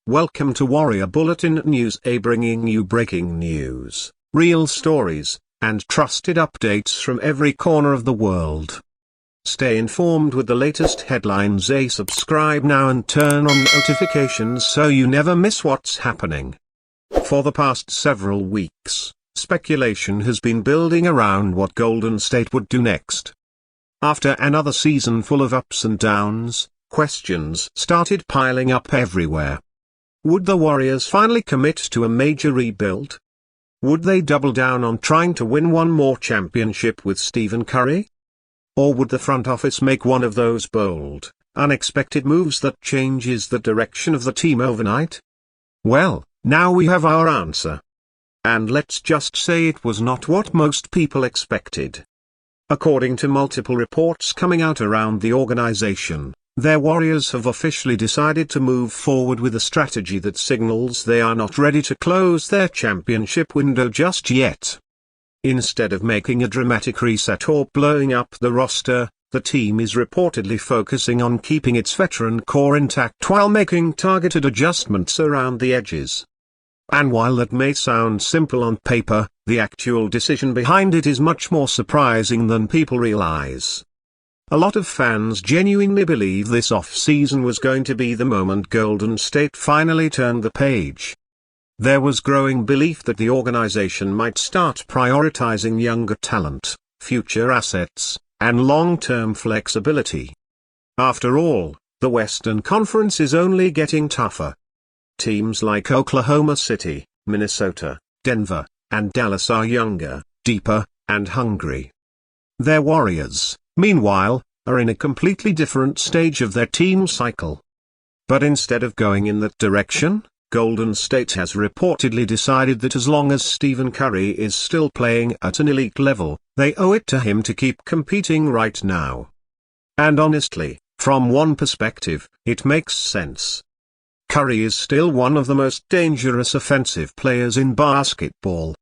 Welcome to Warrior Bulletin News, bringing you breaking news, real stories, and trusted updates from every corner of the world. Stay informed with the latest headlines. Subscribe now and turn on notifications so you never miss what's happening. For the past several weeks, speculation has been building around what Golden State would do next. After another season full of ups and downs, questions started piling up everywhere. Would the Warriors finally commit to a major rebuild? Would they double down on trying to win one more championship with Stephen Curry? Or would the front office make one of those bold, unexpected moves that changes the direction of the team overnight? Well, now we have our answer. And let's just say it was not what most people expected. According to multiple reports coming out around the organization, their Warriors have officially decided to move forward with a strategy that signals they are not ready to close their championship window just yet. Instead of making a dramatic reset or blowing up the roster, the team is reportedly focusing on keeping its veteran core intact while making targeted adjustments around the edges. And while that may sound simple on paper, the actual decision behind it is much more surprising than people realize. A lot of fans genuinely believe this off-season was going to be the moment Golden State finally turned the page. There was growing belief that the organization might start prioritizing younger talent, future assets, and long-term flexibility. After all, the Western Conference is only getting tougher. Teams like Oklahoma City, Minnesota, Denver, and Dallas are younger, deeper, and hungry. Their Warriors, meanwhile, are in a completely different stage of their team cycle. But instead of going in that direction, Golden State has reportedly decided that as long as Stephen Curry is still playing at an elite level, they owe it to him to keep competing right now. And honestly, from one perspective, it makes sense. Curry is still one of the most dangerous offensive players in basketball.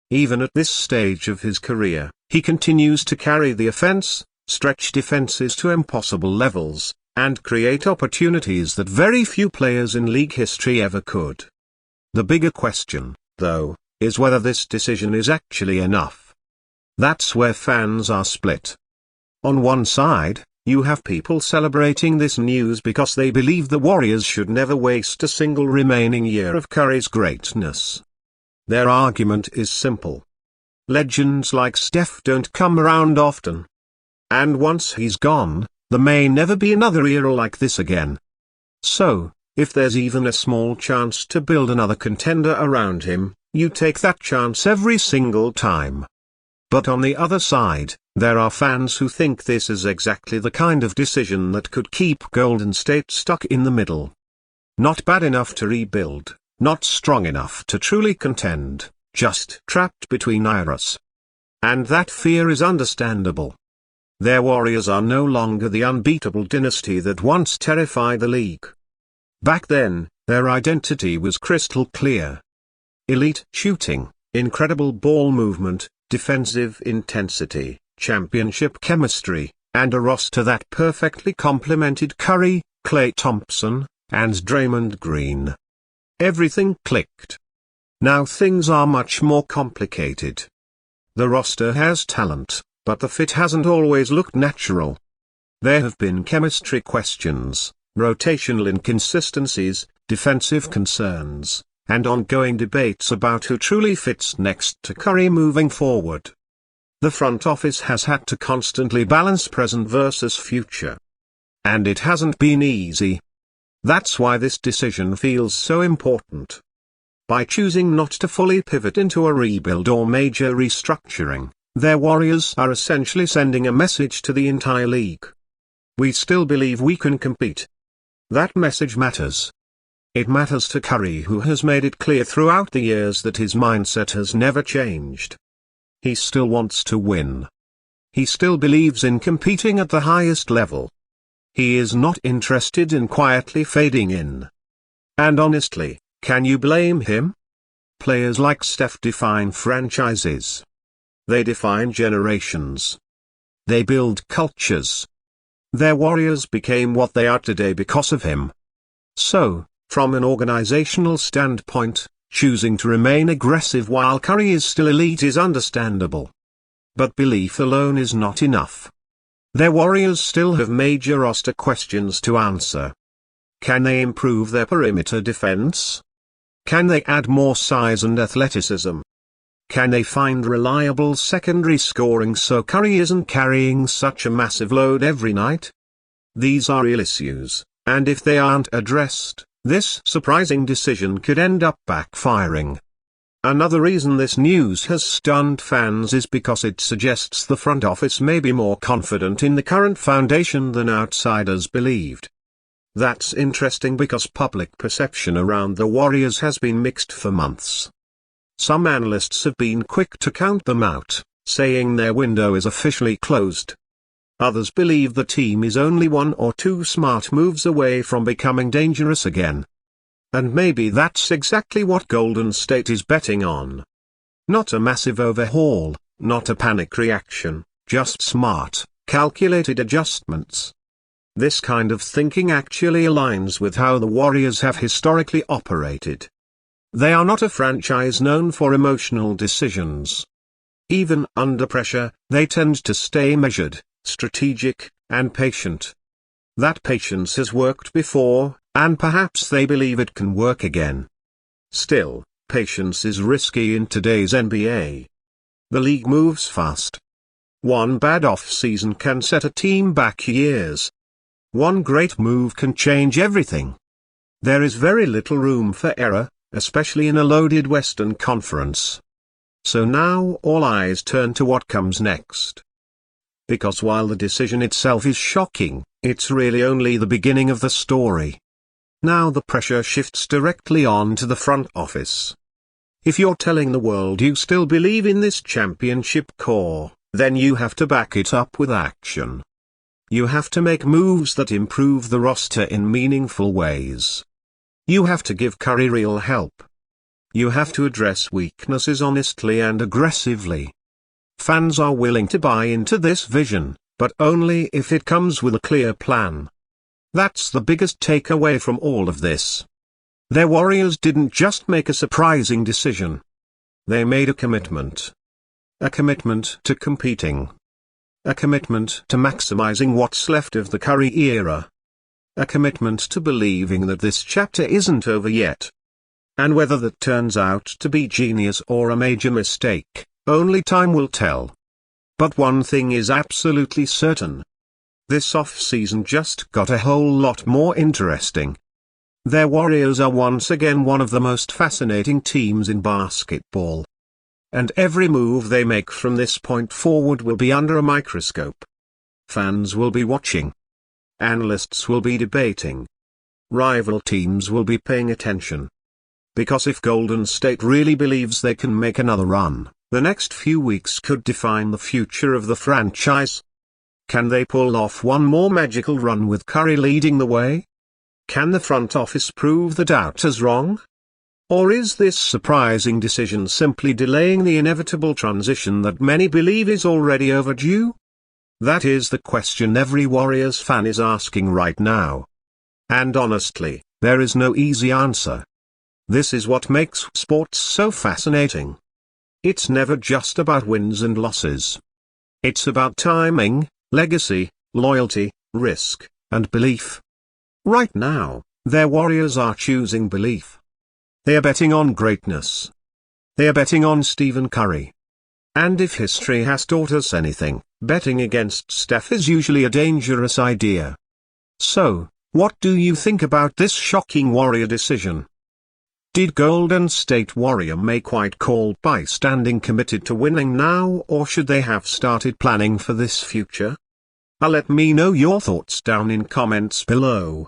Even at this stage of his career, he continues to carry the offense, stretch defenses to impossible levels, and create opportunities that very few players in league history ever could. The bigger question, though, is whether this decision is actually enough. That's where fans are split. On one side, you have people celebrating this news because they believe the Warriors should never waste a single remaining year of Curry's greatness. Their argument is simple. Legends like Steph don't come around often. And once he's gone, there may never be another era like this again. So, if there's even a small chance to build another contender around him, you take that chance every single time. But on the other side, there are fans who think this is exactly the kind of decision that could keep Golden State stuck in the middle. Not bad enough to rebuild, not strong enough to truly contend, just trapped between eras. And that fear is understandable. Their Warriors are no longer the unbeatable dynasty that once terrified the league. Back then, their identity was crystal clear. Elite shooting, incredible ball movement, defensive intensity, championship chemistry, and a roster that perfectly complemented Curry, Klay Thompson, and Draymond Green. Everything clicked. Now things are much more complicated. The roster has talent, but the fit hasn't always looked natural. There have been chemistry questions, rotational inconsistencies, defensive concerns, and ongoing debates about who truly fits next to Curry moving forward. The front office has had to constantly balance present versus future. And it hasn't been easy. That's why this decision feels so important. By choosing not to fully pivot into a rebuild or major restructuring, their Warriors are essentially sending a message to the entire league. We still believe we can compete. That message matters. It matters to Curry, who has made it clear throughout the years that his mindset has never changed. He still wants to win. He still believes in competing at the highest level. He is not interested in quietly fading in. And honestly, can you blame him? Players like Steph define franchises. They define generations. They build cultures. Their Warriors became what they are today because of him. So, From an organizational standpoint, choosing to remain aggressive while Curry is still elite is understandable. But belief alone is not enough. Their Warriors still have major roster questions to answer. Can they improve their perimeter defense? Can they add more size and athleticism? Can they find reliable secondary scoring so Curry isn't carrying such a massive load every night? These are real issues, and if they aren't addressed, this surprising decision could end up backfiring. Another reason this news has stunned fans is because it suggests the front office may be more confident in the current foundation than outsiders believed. That's interesting because public perception around the Warriors has been mixed for months. Some analysts have been quick to count them out, saying their window is officially closed. Others believe the team is only one or two smart moves away from becoming dangerous again. And maybe that's exactly what Golden State is betting on. Not a massive overhaul, not a panic reaction, just smart, calculated adjustments. This kind of thinking actually aligns with how the Warriors have historically operated. They are not a franchise known for emotional decisions. Even under pressure, they tend to stay measured, strategic, and patient. That patience has worked before, and perhaps they believe it can work again. Still, patience is risky in today's NBA. The league moves fast. One bad off-season can set a team back years. One great move can change everything. There is very little room for error, especially in a loaded Western Conference. So now all eyes turn to what comes next. Because while the decision itself is shocking, it's really only the beginning of the story. Now the pressure shifts directly on to the front office. If you're telling the world you still believe in this championship core, then you have to back it up with action. You have to make moves that improve the roster in meaningful ways. You have to give Curry real help. You have to address weaknesses honestly and aggressively. Fans are willing to buy into this vision, but only if it comes with a clear plan. That's the biggest takeaway from all of this. Their Warriors didn't just make a surprising decision. They made a commitment. A commitment to competing. A commitment to maximizing what's left of the Curry era. A commitment to believing that this chapter isn't over yet. And whether that turns out to be genius or a major mistake, only time will tell. But one thing is absolutely certain. This off-season just got a whole lot more interesting. Their Warriors are once again one of the most fascinating teams in basketball. And every move they make from this point forward will be under a microscope. Fans will be watching. Analysts will be debating. Rival teams will be paying attention. Because if Golden State really believes they can make another run, the next few weeks could define the future of the franchise. Can they pull off one more magical run with Curry leading the way? Can the front office prove the doubters wrong? Or is this surprising decision simply delaying the inevitable transition that many believe is already overdue? That is the question every Warriors fan is asking right now. And honestly, there is no easy answer. This is what makes sports so fascinating. It's never just about wins and losses. It's about timing, legacy, loyalty, risk, and belief. Right now, their Warriors are choosing belief. They are betting on greatness. They are betting on Stephen Curry. And if history has taught us anything, betting against Steph is usually a dangerous idea. So, what do you think about this shocking Warrior decision? Did Golden State Warrior make right call by standing committed to winning now, or should they have started planning for this future? Let me know your thoughts down in comments below.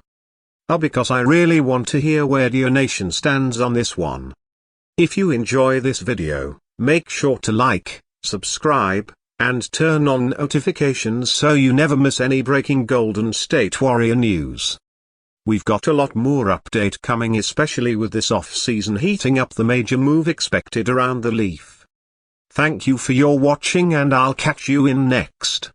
Because I really want to hear where your nation stands on this one. If you enjoy this video, make sure to like, subscribe, and turn on notifications so you never miss any breaking Golden State Warrior news. We've got a lot more update coming, especially with this off-season heating up, the major move expected around the leaf. Thank you for your watching, and I'll catch you in next.